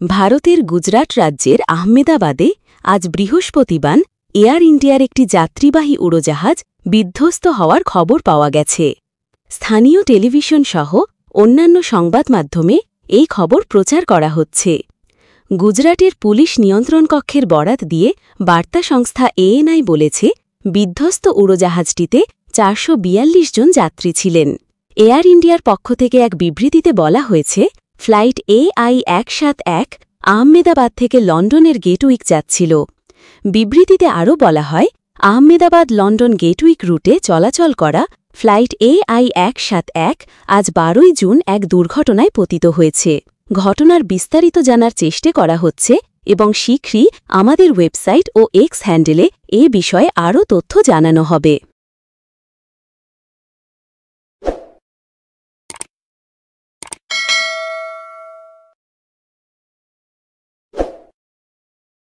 ভারতের গুজরাট রাজ্যের আহমেদাবাদে আজ বৃহস্পতিবার এয়ার ইন্ডিয়ার একটি যাত্রীবাহী উড়োজাহাজ বিধ্বস্ত হওয়ার খবর পাওয়া গেছে। স্থানীয় টেলিভিশন সহ অন্যান্য সংবাদ মাধ্যমে এই খবর প্রচার করা হচ্ছে। গুজরাটের পুলিশ নিয়ন্ত্রণ কক্ষের বরাত দিয়ে বার্তা সংস্থা এএনআই বলেছে, বিধ্বস্ত উড়োজাহাজটিতে 442 জন যাত্রী ছিলেন। এয়ার ইন্ডিয়ার পক্ষ থেকে এক বিবৃতিতে বলা হয়েছে, ফ্লাইট AI-171 আহমেদাবাদ থেকে লন্ডনের গেটউইক যাচ্ছিল। বিবৃতিতে আরও বলা হয়, আহমেদাবাদ লন্ডন গেটউইক রুটে চলাচল করা ফ্লাইট AI-171 আজ 12 জুন এক দুর্ঘটনায় পতিত হয়েছে। ঘটনার বিস্তারিত জানার চেষ্টা করা হচ্ছে এবং শীঘ্রই আমাদের ওয়েবসাইট ও এক্স হ্যান্ডেলে এ বিষয়ে আরও তথ্য জানানো হবে।